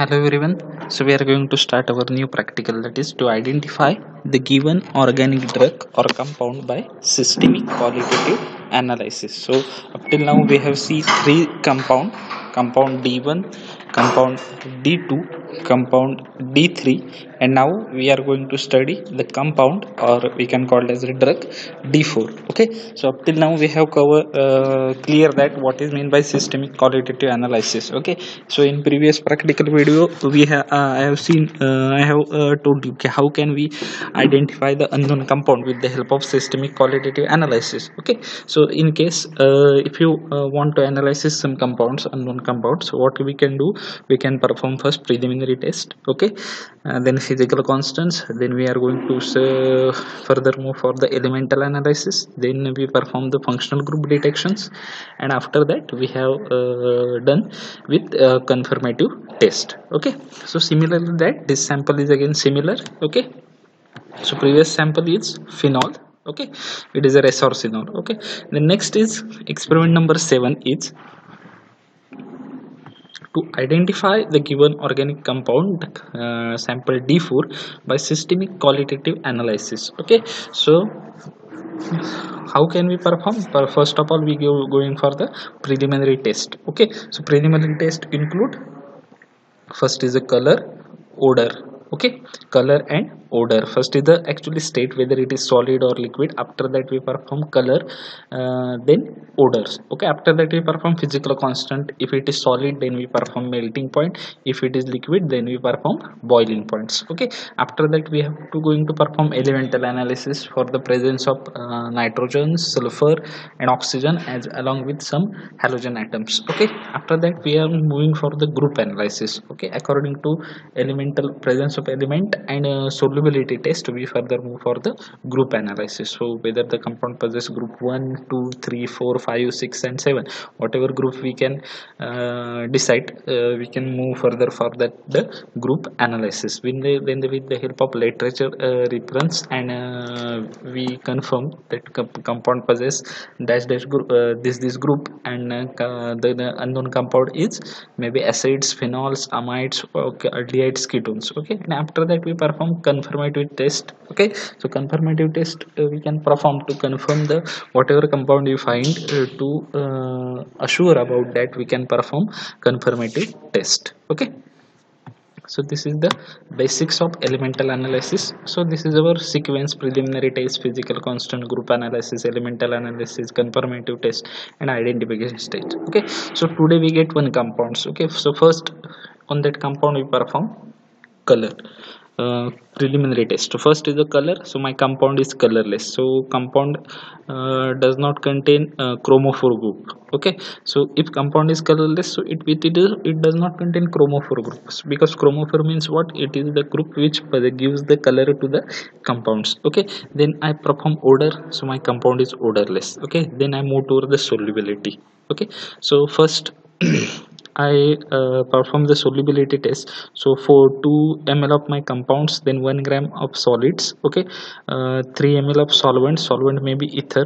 Hello everyone. So we are going to start our new practical, that is to identify the given organic drug or compound by systemic qualitative analysis. So up till now we have seen three compound D1, compound D2, compound D3, and now we are going to study the compound, or we can call it as a drug, D4. Okay, so up till now we have clear that what is meant by systemic qualitative analysis. Okay, so in previous practical video we have I have told you how can we identify the unknown compound with the help of systemic qualitative analysis. Okay, so in case if you want to analyze some compounds, unknown compounds, what we can do, we can perform first preliminary test. Okay, then physical constants, then we are going to further move for the elemental analysis, then we perform the functional group detections, and after that we have done with confirmative test. Okay, so similarly that this sample is again similar. Okay, so previous sample is phenol. Okay, it is a resorcinol. Okay, the next is experiment number 7 is to identify the given organic compound, sample D4, by systemic qualitative analysis. Okay, so how can we perform? First of all, we go going for the preliminary test. Okay, so preliminary test include, first is the color, odor. Okay, color and odor. First is the actually state whether it is solid or liquid. After that we perform color, then odors. Okay, after that we perform physical constant. If it is solid, then we perform melting point. If it is liquid, then we perform boiling points. Okay, after that we have to going to perform elemental analysis for the presence of nitrogen, sulfur and oxygen, as along with some halogen atoms. Okay, after that we are moving for the group analysis. Okay, according to elemental presence of element and solubility test, we further move for the group analysis. So whether the compound possess group 1, 2, 3, 4, 5, 6 and 7, whatever group we can decide, we can move further for that the group analysis. With the help of literature reference, and we confirm that compound possess dash dash group, this group, and the unknown compound is maybe acids, phenols, amides, okay, aldehydes, ketones. Okay, and after that we perform confirmative test. Okay, so confirmative test we can perform to confirm the whatever compound you find, to assure about that we can perform confirmative test. Okay, so this is the basics of elemental analysis. So this is our sequence: preliminary test, physical constant, group analysis, elemental analysis, confirmative test and identification stage. Okay, so today we get one compounds. Okay, so first on that compound we perform color, preliminary test. So first is the color. So my compound is colorless, so compound does not contain chromophore group. Okay, so if compound is colorless, so it does not contain chromophore groups, because chromophore means what? It is the group which gives the color to the compounds. Okay, then I perform odor, so my compound is odorless. Okay, then I move toward the solubility. Okay, so first I perform the solubility test. So for 2 ml of my compounds, then 1 gram of solids. Okay, 3 ml of solvent may be ether.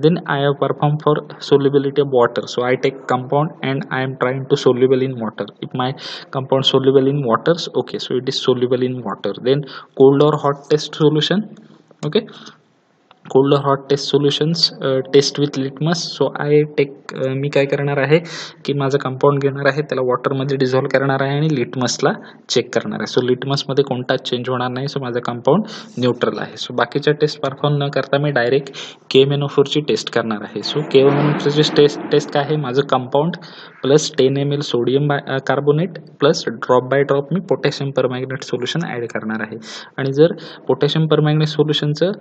Then I have performed for solubility of water. So I take compound and I am trying to soluble in water. If my compound soluble in waters, okay, so it is soluble in water. Then cold or hot test solution. Okay, cold or hot test solutions test with litmus. So I take, मी काय करणार आहे की माझं compound घेणार आहे, त्याला वॉटरमध्ये dissolve करणार आहे आणि लिटमसला चेक करणार आहे. सो लिटमसमध्ये कोणताच चेंज होणार नाही, सो माझं कंपाऊंड न्यूट्रल आहे. सो बाकीच्या टेस्ट परफॉर्म न करता मी डायरेक्ट KMnO4ची टेस्ट करणार आहे. सो KMnO4ची टेस्ट काय आहे? माझं compound plus 10 ml sodium carbonate plus drop by drop मी पोटॅशियम परमॅंगनेट सोल्युशन ॲड करणार आहे. आणि जर पोटॅशियम परमॅंगनेट सोल्युशनचं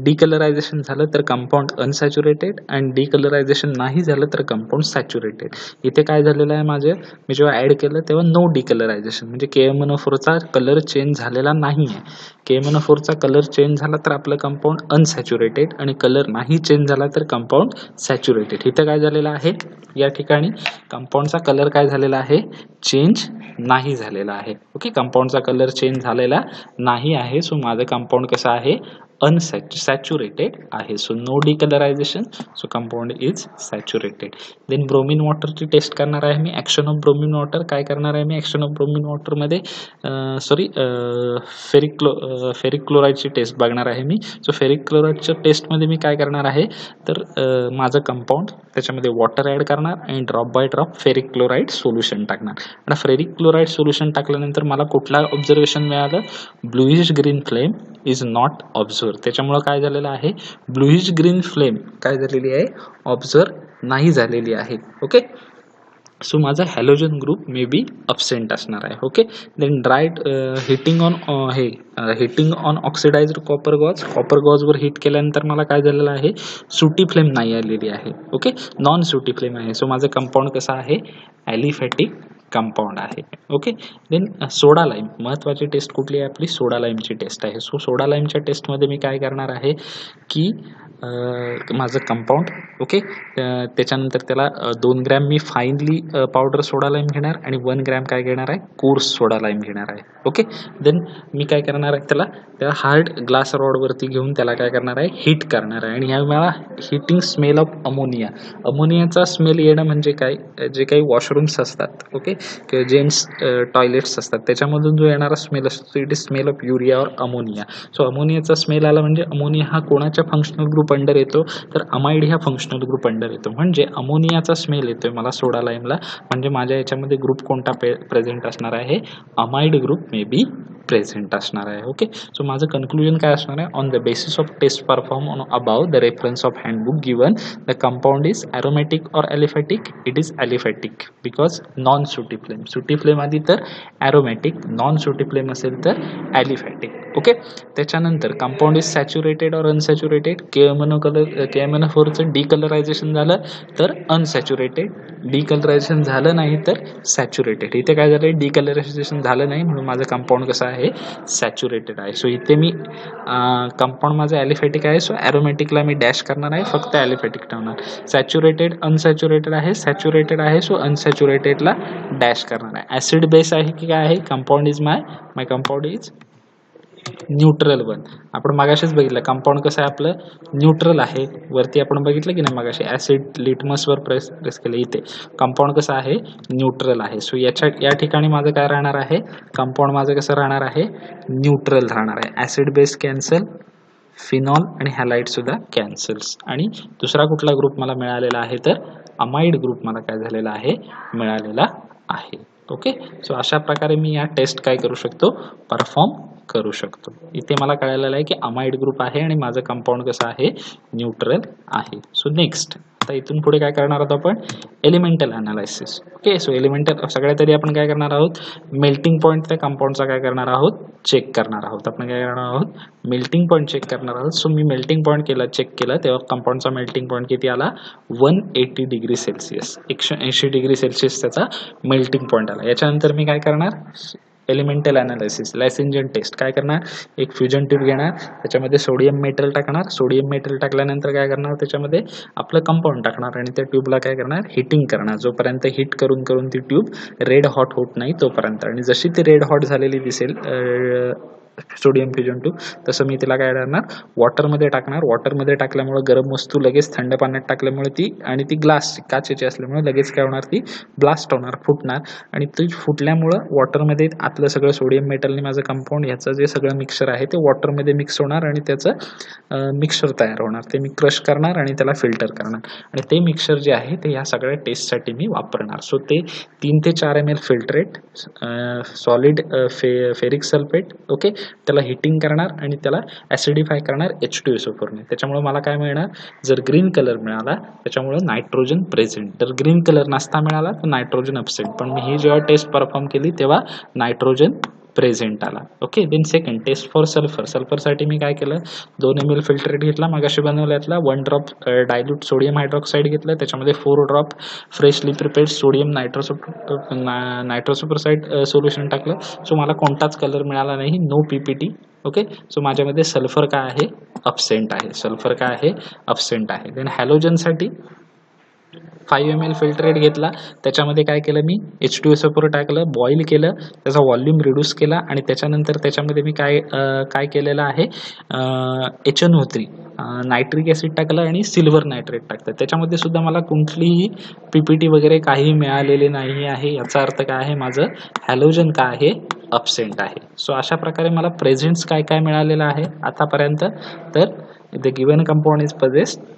डिकलरायझेशन झालं तर कंपाऊंड अनसॅच्युरेटेड, आणि डिकलरायझेशन नाही झालं तर कंपाऊंड सॅच्युरेटेड. इथे काय झालेलं आहे, माझे मी जेव्हा ॲड केलं तेव्हा नो डिकलरायझेशन, म्हणजे KMnO4चा कलर चेंज झालेला नाही आहे. KMnO4चा कलर चेंज झाला तर आपलं कंपाऊंड अनसॅच्युरेटेड, आणि कलर नाही चेंज झाला तर कंपाऊंड सॅच्युरेटेड. इथं काय झालेलं आहे, या ठिकाणी कंपाऊंडचा कलर काय झालेला आहे, चेंज नाही झालेला आहे. ओके, कंपाऊंडचा कलर चेंज झालेला नाही आहे. सो माझं कंपाऊंड कसं आहे, अनसॅच्युरेटेड आहे. So no decolourisation, so compound is saturated. Then bromine वॉटरची टेस्ट करणार आहे मी. ॲक्शन ऑफ ब्रोमिन वॉटर काय करणार आहे मी? ॲक्शन ऑफ ब्रोमिन वॉटरमध्ये फेरिक क्लोराईडची टेस्ट बघणार आहे मी. सो फेरिक क्लोराईडच्या टेस्टमध्ये मी काय करणार आहे तर माझं कंपाऊंड त्याच्यामध्ये वॉटर ॲड करणार आणि drop by drop ferric chloride solution टाकणार. आता फेरिक क्लोराईड सोल्युशन टाकल्यानंतर मला कुठला ऑब्झर्वेशन मिळालं? Bluish green flame is not observe. त्याच्यामुळं काय झालेलं आहे? ब्लूइश ग्रीन फ्लेम काय झालेली आहे? ऑब्झर्व नाही झालेली आहे. ओके, सो माझा halogen group may be absent असणार आहे. Okay, then dried heating on oxidised copper गॉजवर हिट केल्यानंतर मला काय झालेलं आहे? सुटी फ्लेम नाही आलेली आहे. ओके, नॉन सुटी फ्लेम आहे. सो माझं कंपाऊंड कसं आहे? ॲलिफॅटिक कंपाऊंड आहे. ओके, देन सोडा लाईम, महत्त्वाची टेस्ट कुठली आहे आपली? सोडा लाईमची टेस्ट आहे. सो सोडा लाईमच्या टेस्टमध्ये मी काय करणार आहे की माझं कंपाऊंड, ओके, त्याच्यानंतर त्याला 2 ग्रॅम मी फाईनली पावडर सोडा लाईम घेणार आणि 1 ग्रॅम काय घेणार आहे? कोर्स सोडा लाईम घेणार आहे. ओके, देन मी काय करणार आहे त्याला हार्ड ग्लास रॉडवरती घेऊन त्याला काय करणार आहे? हीट करणार आहे. आणि ह्या मला हिटिंग स्मेल ऑफ अमोनियाचा स्मेल येणं म्हणजे काय? जे काही वॉशरूम्स असतात, ओके, किंवा जेंट्स टॉयलेट्स असतात, त्याच्यामधून जो येणारा स्मेल असतो it is smell of urea और अमोनिया. सो अमोनियाचा स्मेल आला म्हणजे अमोनिया हा कोणाच्या फंक्शनल ग्रुप अंडर येतो? तर अमाइड ह्या फंक्शनल ग्रुप अंडर येतो. म्हणजे अमोनियाचा स्मेल येतोय मला सोडा लाईमला, म्हणजे माझ्या याच्यामध्ये ग्रुप कोणता प्रेझेंट असणार आहे? Amide group may be present असणार आहे. ओके, सो माझं कन्क्लुजन काय असणार आहे? On the basis of test perform on above the reference of handbook given the compound is aromatic or aliphatic? It is aliphatic because non sooty flame. Sooty flame आधी तर aromatic, non sooty flame असेल तर aliphatic. Okay, त्याच्यानंतर compound is saturated or unsaturated? KMnO4चं decolourisation झालं तर unsaturated, डिकलरायझेशन झालं नाही तर सॅच्युरेटेड. इथे काय झालं? डिकलरायझेशन झालं नाही म्हणून माझं कंपाऊंड कसं आहे? सॅच्युरेटेड आहे. सो इथे मी कंपाऊंड माझं ॲलिफॅटिक आहे, सो ॲरोमॅटिकला मी डॅश करणार आहे, फक्त ॲलिफॅटिक ठेवणार. सॅच्युरेटेड अनसॅच्युरेटेड आहे, सॅच्युरेटेड आहे, सो अनसॅच्युरेटेडला डॅश करणार आहे. ॲसिड बेस आहे की काय आहे? Compound is my compound is neutral one. आपण मगाशीच बघितलं कंपाऊंड कसं आहे आपलं? न्यूट्रल आहे. वरती आपण बघितलं की नाही मगाशी ॲसिड लिटमसवर प्रेस केलं, इथे कंपाऊंड कसं आहे? न्यूट्रल आहे. सो या ठिकाणी माझं काय राहणार आहे? कंपाऊंड माझं कसं राहणार आहे? न्यूट्रल राहणार आहे. ॲसिड बेस कॅन्सल, फिनॉल आणि हॅलाइड सुद्धा कॅन्सल्स. आणि दुसरा कुठला ग्रुप मला मिळालेला आहे? तर अमाइड ग्रुप मला काय झालेला आहे? मिळालेला आहे. ओके, सो अशा प्रकारे मी या टेस्ट काय करू शकतो? परफॉर्म करू शकतो. इथे मला कळालेलं आहे की अमाइड ग्रुप आहे आणि माझं कंपाऊंड कसं आहे? न्यूट्रल आहे. सो नेक्स्ट आता इथून पुढे काय करणार आहोत आपण? एलिमेंटल अनालायसिस. ओके, सो एलिमेंटल सगळ्यात आधी आपण काय करणार आहोत? मेल्टिंग पॉईंट त्या कंपाऊंडचा काय करणार आहोत? चेक करणार आहोत. आपण काय करणार आहोत? मेल्टिंग पॉईंट चेक करणार आहोत. सो मी मेल्टिंग पॉईंट चेक केलं तेव्हा कंपाऊंडचा मेल्टिंग पॉईंट किती आला? 180 डिग्री सेल्सिअस, 180 डिग्री सेल्सिअस त्याचा मेल्टिंग पॉईंट आला. याच्यानंतर मी काय करणार? Elemental analysis, Lassaigne test. काय करणार? एक फ्युजन ट्यूब घेणार, त्याच्यामध्ये सोडियम मेटल टाकणार. सोडियम मेटल टाकल्यानंतर काय करणार? त्याच्यामध्ये आपलं कंपाऊंड टाकणार आणि त्या ट्यूबला काय करणार? हिटिंग करणार. जोपर्यंत हिट करून करून ती ट्यूब रेड हॉट होत नाही तोपर्यंत. आणि जशी ती रेड हॉट झालेली दिसेल सोडियम फ्युजन ट्यूब, तसं मी तिला काय करणार? वॉटरमध्ये टाकणार. वॉटरमध्ये टाकल्यामुळे गरम वस्तू लगेच थंड पाण्यात टाकल्यामुळे ती ग्लास काचेची असल्यामुळे लगेच काय होणार? ती ब्लास्ट होणार, फुटणार. आणि ती फुटल्यामुळं वॉटरमध्ये आतलं सगळं सोडियम मेटलने माझं कंपाऊंड ह्याचं जे सगळं मिक्सचर आहे ते वॉटरमध्ये मिक्स होणार आणि त्याचं मिक्सचर तयार होणार. ते मी क्रश करणार आणि त्याला फिल्टर करणार आणि ते मिक्सचर जे आहे ते ह्या सगळ्या टेस्टसाठी मी वापरणार. सो ते 3 ते 4 ml filtrate solid ferric sulphate, okay, त्याला हिटिंग करणार आणि त्याला ॲसिडिफाय करणार H2SO4ने. त्याच्यामुळे मला काय मिळणार? जर ग्रीन कलर मिळाला त्याच्यामुळे नायट्रोजन प्रेझेंट, तर ग्रीन कलर नसता मिळाला तर नायट्रोजन अब्सेंट. पण मी ही जेव्हा टेस्ट परफॉर्म केली तेव्हा नायट्रोजन प्रेझेंट आला. Okay, then second test for sulphur. सल्फरसाठी मी काय केलं? 2 ml फिल्ट्रेट घेतला मगाशी बनवल्यातला, 1 ड्रॉप डायल्यूट सोडियम हायड्रॉक्साईड घेतलं, त्याच्यामध्ये 4 drop freshly prepared sodium nitroprusside solution टाकलं. सो मला कोणताच कलर मिळाला नाही, नो PPT. ओके, सो माझ्यामध्ये सल्फर काय आहे? अब्सेंट आहे. सल्फर काय आहे? अब्सेंट आहे. देन हॅलोजनसाठी 5 ml फिल्टरेट घेतला, त्याच्यामध्ये काय केलं मी H2SO4 टाकलं, बॉईल केलं, त्याचा व्हॉल्यूम रिड्यूस केला आणि त्याच्यानंतर त्याच्यामध्ये मी काय केलेलं आहे HNO3 नायट्रिक ॲसिड टाकलं आणि सिल्वर नायट्रेट टाकतं. त्याच्यामध्ये सुद्धा मला कुठलीही PPT वगैरे काही मिळालेले नाही आहे. याचा अर्थ काय आहे, माझं हॅलोजन काय आहे अब्सेंट आहे. सो अशा प्रकारे मला प्रेझेंट्स काय काय मिळालेलं आहे आतापर्यंत, तर the given compound is पजेस्ट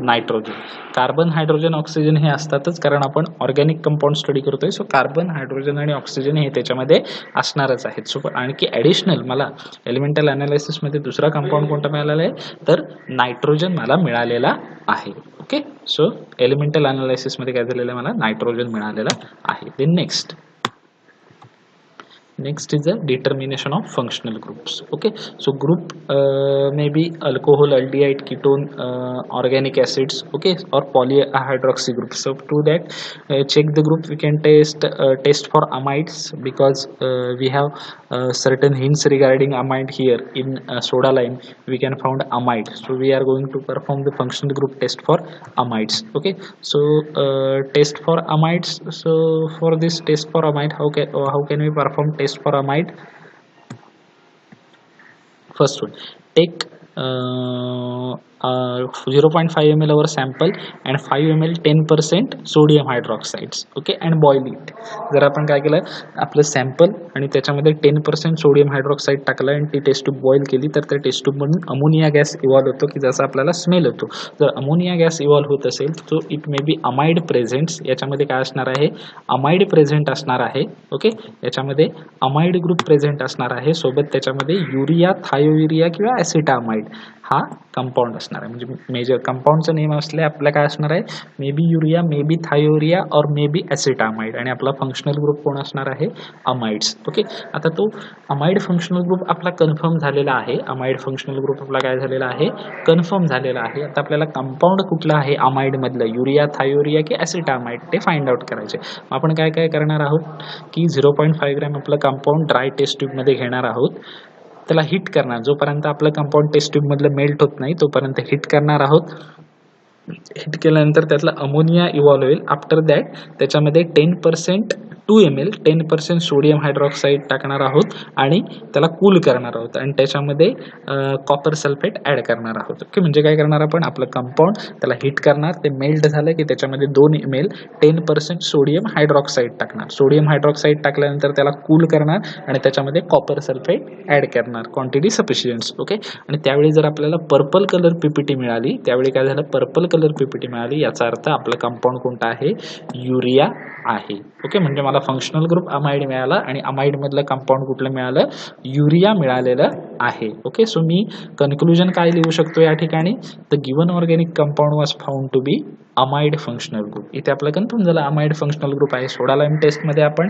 nitrogen. Carbon, hydrogen, oxygen हे असतातच, कारण आपण ऑर्गॅनिक कंपाऊंड स्टडी करतोय. सो कार्बन, हायड्रोजन आणि ऑक्सिजन हे त्याच्यामध्ये असणारच आहेत. सो आणखी ॲडिशनल मला एलिमेंटल अनालिसिसमध्ये दुसरा कंपाऊंड कोणता मिळालेला आहे, तर नायट्रोजन मला मिळालेला आहे. ओके, सो एलिमेंटल अनालिसिसमध्ये काय झालेलं आहे, मला नायट्रोजन मिळालेला आहे. Then next is the determination of functional groups. Okay, so group may be alcohol, aldehyde, ketone, organic acids, okay, or polyhydroxy groups. So to that check the group, we can test for amides, because we have certain hints regarding amide here in soda lime. We can found amide, so we are going to perform the functional group test for amides. Okay, so test for amides. So for this test for amide, how can we perform test for amide? First one, take 0.5 ml our sample and 5 ml 10% sodium hydroxides. Okay, and boil it. जर आपण काय केलं, आपलं sample आणि त्याच्यामध्ये 10% sodium hydroxide टाकलं आणि ती टेस्ट ट्यूब बॉईल केली, तर त्या टेस्ट ट्यूबमधून अमोनिया गॅस इव्हॉल्व होतो, की जसा आपल्याला स्मेल होतो. जर अमोनिया गॅस इव्हॉल्व होत असेल, तो it may be amide presents. याच्यामध्ये काय असणार आहे, अमाइड प्रेझेंट असणार आहे. ओके, याच्यामध्ये अमाइड ग्रुप प्रेझेंट असणार आहे. सोबत त्याच्यामध्ये युरिया, थायोयुरिया किंवा ॲसिटामाइड हा कंपाऊंड असणार आहे. म्हणजे मेजर कंपाऊंडचं नेम असले आपल्या काय असणार आहे, may be urea, may be थायोयुरिया और मे बी ॲसिटामाइड. आणि आपला फंक्शनल ग्रुप कोण असणार आहे, अमाइड्स. ओके, आता तो अमाइड फंक्शनल ग्रुप आपला कन्फर्म झालेला आहे. अमाइड फंक्शनल ग्रुप आपला काय झालेला आहे, कन्फर्म झालेला आहे. आता आपल्याला कंपाऊंड कुठला आहे अमाइड मधलं, युरिया, थायोयुरिया की ॲसिटामाइड, ते फाइंड आउट करायचे. आपण काय काय करणार आहोत, की 0.5 ग्रॅम आपलं कंपाऊंड ड्राय टेस्ट ट्यूबमध्ये घेणार आहोत. त्याला हिट करणार, जोपर्यंत आपलं कंपाऊंड टेस्ट ट्यूब मधलं मेल्ट होत नाही तोपर्यंत हिट करणार आहोत. हिट केल्यानंतर त्यातला अमोनिया इव्हॉल्व होईल. आफ्टर दॅट त्याच्यामध्ये 10% 2 ml 10% सोडियम हायड्रॉक्साईड टाकणार आहोत आणि त्याला कूल करणार आहोत आणि त्याच्यामध्ये कॉपर सल्फेट ॲड करणार आहोत. ओके, म्हणजे काय करणार आपण, आपलं कंपाऊंड त्याला हिट करणार, ते मेल्ट झालं की त्याच्यामध्ये 2 ml 10% सोडियम हायड्रॉक्साईड टाकणार. सोडियम हायड्रॉक्साईड टाकल्यानंतर त्याला कूल करणार आणि त्याच्यामध्ये कॉपर सल्फेट ॲड करणार, क्वांटिटी सफिशियंट. ओके, आणि त्यावेळी जर आपल्याला पर्पल कलर पीपीटी मिळाली, त्यावेळी काय झालं, पर्पल कलर पीपीटी मिळाली, याचा अर्थ आपलं कंपाऊंड कोणता आहे, युरिया आहे. ओके, म्हणजे मला फंक्शनल ग्रुप अमाइड मिळाला आणि अमाइड मधलं कंपाऊंड कुठलं मिळालं, युरिया मिळालेलं आहे. ओके, सो मी कन्क्लुजन काय लिहू शकतो या ठिकाणी, the given organic compound was found to be amide functional group. इथे आपलं कन्फर्म झालं अमाइड फंक्शनल ग्रुप आहे. सोडा लाईम टेस्टमध्ये आपण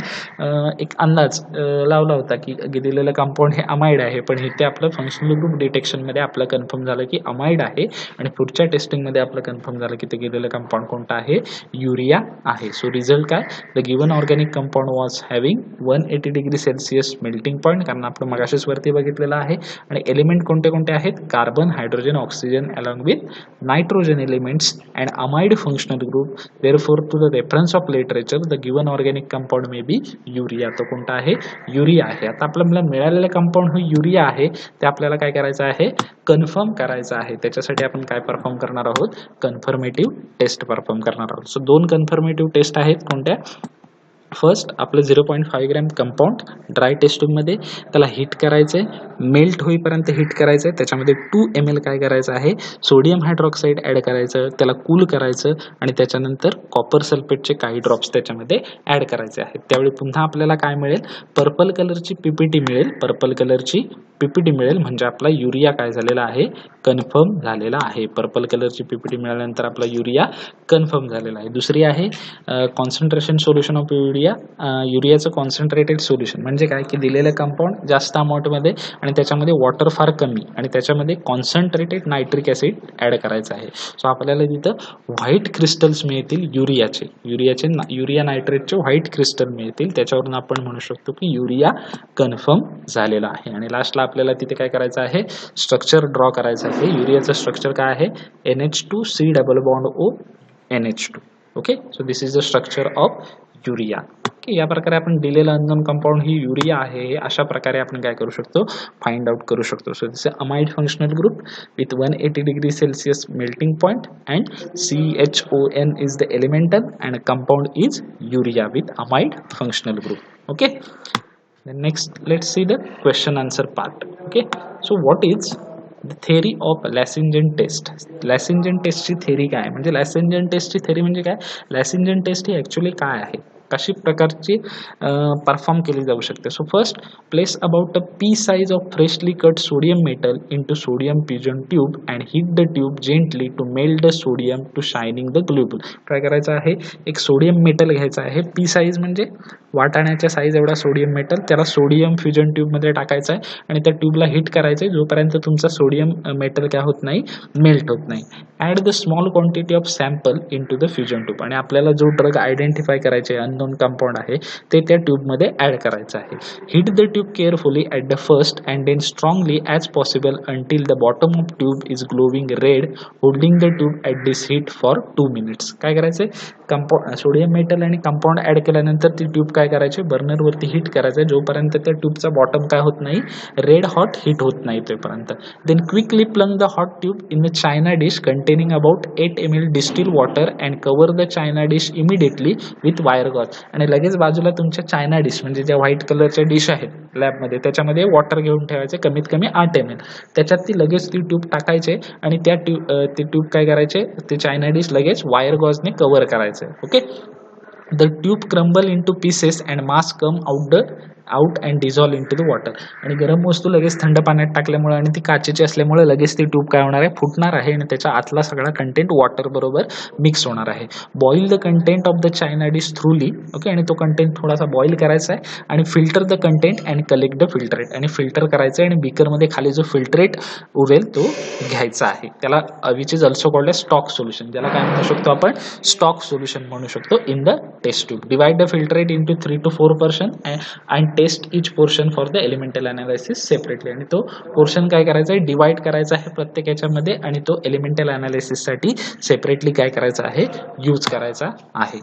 एक अंदाज लावला होता की दिलेलं कंपाऊंड हे अमाइड आहे, पण इथे आपलं फंक्शनल ग्रुप डिटेक्शनमध्ये आपलं कन्फर्म झालं की अमाइड आहे आणि पुढच्या टेस्टिंगमध्ये आपलं कन्फर्म झालं की ते गेलेलं कंपाऊंड कोणतं आहे, युरिया आहे. सो रिझल्ट काय, the given organic compound was having 180 degree Celsius melting point, कारण आपण मगाशीच वरती बघितलेलं आहे. आणि एलिमेंट कोणते कोणते आहेत, carbon, hydrogen, oxygen along with nitrogen elements and amide functional group. Therefore to the reference of literature the given organic compound may be urea. तो कोणता आहे, युरिया आहे. आता आपल्याला मिळालेलं कंपाऊंड हे युरिया आहे, ते आपल्याला काय करायचं आहे, कन्फर्म करायचं आहे. त्याच्यासाठी आपण काय परफॉर्म करणार आहोत, कन्फर्मेटिव्ह टेस्ट परफॉर्म करणार आहोत. सो 2 कन्फर्मेटिव्ह टेस्ट आहेत, कोणत्या, फर्स्ट आपलं 0.5 ग्रॅम कंपाऊंड ड्राय टेस्ट ट्यूबमध्ये त्याला हिट करायचं आहे, मेल्ट होईपर्यंत हिट करायचं आहे. त्याच्यामध्ये 2 ml काय करायचं आहे, सोडियम हायड्रॉक्साईड ॲड करायचं, त्याला कूल करायचं आणि त्याच्यानंतर कॉपर सल्फेटचे काही ड्रॉप्स त्याच्यामध्ये ॲड करायचे आहेत. त्यावेळी पुन्हा आपल्याला काय मिळेल, पर्पल कलरची पीपीटी मिळेल. पर्पल कलरची पीपीटी मिळेल म्हणजे आपला युरिया काय झालेला आहे, कन्फर्म झालेला आहे. पर्पल कलरची पीपीटी मिळाल्यानंतर आपला युरिया कन्फर्म झालेला आहे. दुसरी आहे कॉन्सन्ट्रेशन सोल्युशन ऑफ युरियाचं कॉन्सन्ट्रेटेड सोल्युशन. म्हणजे काय, की दिलेलं कंपाऊंड जास्त अमाऊंटमध्ये आणि त्याच्यामध्ये वॉटर फार कमी आणि त्याच्यामध्ये कॉन्सन्ट्रेटेड नायट्रिक ॲसिड ॲड करायचं आहे. सो आपल्याला तिथं व्हाईट क्रिस्टल्स मिळतील युरिया नायट्रेटचे व्हाईट क्रिस्टल मिळतील. त्याच्यावरून आपण म्हणू शकतो की युरिया कन्फर्म झालेला आहे. आणि लास्टला आपल्याला तिथे काय करायचं आहे, स्ट्रक्चर ड्रॉ करायचं आहे. युरियाचं स्ट्रक्चर काय आहे, NH2 C double bond O NH2. Okay. So this is the structure of urea. Okay, या प्रकारे आपण दिलेलं अननोन कंपाऊंड ही युरिया आहे हे अशा प्रकारे आपण काय करू शकतो, फाइंड आउट करू शकतो. So this amide functional group with 180°C melting point and CHON is the elemental and compound is urea with amide functional group. Okay, then next let's see the question answer part. Okay, so what is the theory of Lasingen test? Lasingen test ची theory काय आहे, म्हणजे Lasingen test ची theory म्हणजे काय, Lasingen test ही actually काय आहे, कशी प्रकारची परफॉर्म केली जाऊ शकते. So first, place about a pea size of freshly cut sodium metal into sodium fusion tube and heat the tube gently to melt the sodium to shining the globule. काय करायचं आहे, एक सोडियम मेटल घ्यायचं आहे, P size म्हणजे वाटाण्याच्या size एवढा sodium metal, त्याला सोडियम फ्युजन ट्यूबमध्ये टाकायचं आहे आणि त्या ट्यूबला हिट करायचं आहे जोपर्यंत तुमचा सोडियम मेटल काय होत नाही, मेल्ट होत नाही. Add the small quantity of sample into the fusion tube, आणि आपल्याला जो ड्रग आयडेंटिफाय करायचे अननोन कंपाऊंड आहे ते त्या ट्यूबमध्ये ॲड करायचं आहे. Heat the tube carefully at the first and then strongly as possible until the bottom of tube is glowing red, holding the tube at this heat for 2 minutes. काय करायचं, compound sodium metal आणि compound add केल्यानंतर ती tube काय करायची, बर्नरवरती hit करायचं जोपर्यंत त्या ट्यूबचा बॉटम काय होत नाही, रेड हॉट हिट होत नाही तोपर्यंत. Then quickly plunge the hot tube in the china dish containing about 8 ml distil water and cover the china dish immediately with wire gauze. आणि लगेच बाजूला तुमच्या चायना डिश म्हणजे ज्या व्हाईट कलरच्या डिश आहेत लॅबमध्ये त्याच्यामध्ये वॉटर घेऊन ठेवायचे कमीत कमी 8 ml. त्याच्यात ती लगेच ती ट्यूब टाकायचे आणि त्या ट्यूब काय करायचे, ते चायना डिश लगेच वायर गॉजने कव्हर करायचे. Okay, the tube crumble into pieces and mass come out and dissolve into the water. आणि गरम वस्तू लगेच थंड पाण्यात टाकल्यामुळे आणि ती काचेची असल्यामुळे लगेच ती ट्यूब काय होणार आहे, फुटणार आहे आणि त्याच्या आतला सगळा कंटेंट वॉटर बरोबर मिक्स होणार आहे. Boil the content of the china dish थ्रूली. Okay, आणि तो कंटेंट थोडासा बॉईल करायचा आहे आणि filter the content and collect the filtrate, आणि फिल्टर करायचं आहे आणि बीकरमध्ये खाली जो फिल्टरेट उरेल तो घ्यायचा आहे. त्याला which is also called stock solution, ज्याला काय म्हणू शकतो आपण, स्टॉक सोल्युशन म्हणू शकतो in the test tube. Divide the filtrate into 3 to 4% and test each portion for the elemental analysis separately. आणि तो पोर्शन काय करायचा आहे, डिवाइड करायचा आहे प्रत्येक याच्यामध्ये आणि तो एलिमेंटल अनालिसिससाठी सेपरेटली काय करायचा आहे, यूज करायचा आहे.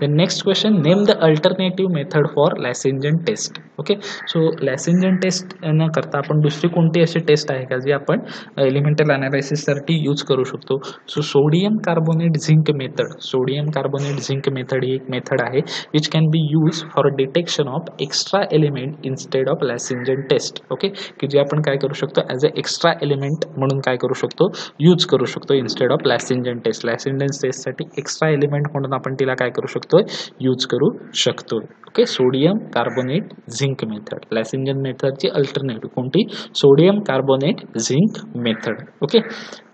The next question, name the alternative method for Lasingen test. Okay, so Lassaigne test न करता आपण दुसरी कोणती अशी टेस्ट आहे का जी आपण एलिमेंटल अनालिसिससाठी यूज करू शकतो. So sodium carbonate zinc method, sodium carbonate zinc method ही एक मेथड आहे which can be use for detection of extra element instead of Lassaigne test. Okay, की जे आपण काय करू शकतो, ॲज अ एक्स्ट्रा एलिमेंट म्हणून काय करू शकतो, यूज करू शकतो इन्स्टेड ऑफ लॅसिंजन टेस्ट. लॅसिंजन टेस्टसाठी एक्स्ट्रा एलिमेंट म्हणून आपण तिला काय करू शकतो, यूज करू शकतो. Okay, sodium carbonate zinc method, Lassaigne मेथडची अल्टरनेटिव्ह कोणती, sodium carbonate zinc method. Okay,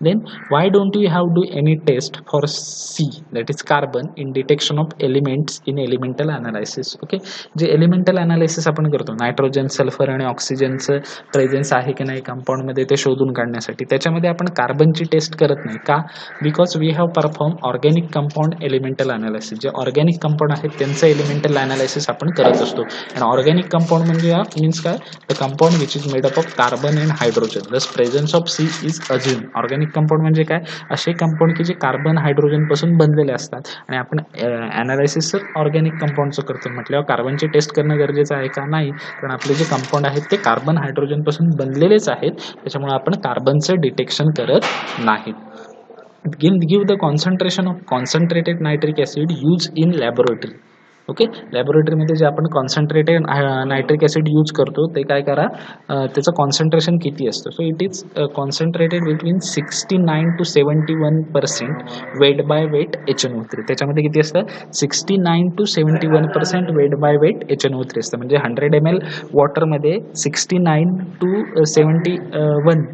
then why don't you have do any test for C that is carbon in detection of elements in elemental analysis. Okay, जे elemental analysis आपण करतो nitrogen, sulphur आणि ऑक्सिजनचं presence आहे की नाही कंपाऊंडमध्ये ते शोधून काढण्यासाठी, त्याच्यामध्ये आपण कार्बनची टेस्ट करत नाही का, because we have perform organic compound elemental analysis. जे ऑर्गॅनिक कंपाऊंड आहेत त्यांचं एलिमेंटल अनालिसिस आपण करत असतो. आणि ऑर्गॅनिक कंपाऊंड म्हणजे मीन्स काय, the compound which is made up of carbon and hydrogen thus presence of C is assume. Organic compound म्हणजे काय, असे कंपाऊंड की जे कार्बन हायड्रोजन पासून बनलेले असतात. आणि आपण अनालिसिस ऑर्गॅनिक कंपाऊंडचं करतो म्हटल्यावर कार्बनची टेस्ट करणं गरजेचं आहे का, नाही, कारण आपले जे कंपाऊंड आहेत ते कार्बन हायड्रोजन पासून बनलेलेच आहेत, त्याच्यामुळे आपण कार्बनचं डिटेक्शन करत नाहीत. Give the concentration of concentrated nitric acid used in laboratory. Okay, लॅबोरेटरीमध्ये जे आपण कॉन्सन्ट्रेटेड नायट्रिक ॲसिड यूज करतो ते काय करा, त्याचं कॉन्सन्ट्रेशन किती असतं. So it is concentrated between 69 to 71% weight by weight HNO3. त्याच्यामध्ये किती असतं, 69 to 71% weight by weight HNO3 असतं. म्हणजे 100 ml वॉटरमध्ये 69 to 71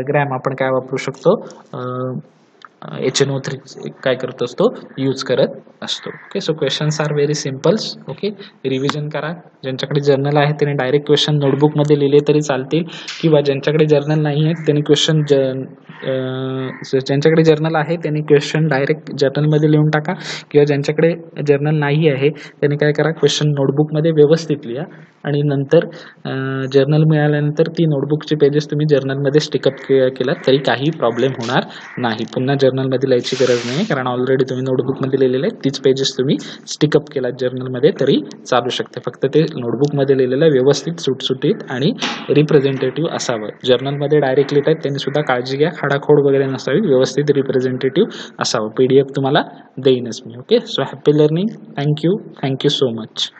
ग्रॅम आपण काय वापरू शकतो, HNO3 काय करत असतो, यूज करत असतो. Okay, so questions are very simples. Okay, revision करा. ज्यांच्याकडे जर्नल आहे त्याने डायरेक्ट क्वेश्चन नोटबुकमध्ये लिहिले तरी चालतील, किंवा ज्यांच्याकडे जर्नल नाही आहे त्यांनी क्वेश्चन ज्यांच्याकडे जर्नल आहे त्यांनी क्वेश्चन डायरेक्ट जर्नलमध्ये लिहून टाका, किंवा ज्यांच्याकडे जर्नल नाही आहे त्यांनी काय करा, क्वेश्चन नोटबुकमध्ये व्यवस्थित लिहा आणि नंतर जर्नल मिळाल्यानंतर ती नोटबुकचे पेजेस तुम्ही जर्नलमध्ये स्टिकअप केला तरी काही प्रॉब्लेम होणार नाही. पुन्हा जर्नलमध्ये लिहायची गरज नाही, कारण ऑलरेडी तुम्ही नोटबुकमध्ये लिहिलेलं आहे. तीच पेजेस तुम्ही स्टिकअप केला जर्नलमध्ये तरी चालू शकते. फक्त ते नोटबुकमध्ये लिहिलेलं व्यवस्थित सुटसुटीत आणि रिप्रेझेंटेटिव्ह असावं. जर्नलमध्ये डायरेक्ट लिहित आहेत त्यांनी सुद्धा काळजी घ्या, खाडाखोड वगैरे नसावी, व्यवस्थित रिप्रेझेंटेटिव्ह असावं. PDF तुम्हाला देईनच मी. Okay, so happy learning. Thank you so much.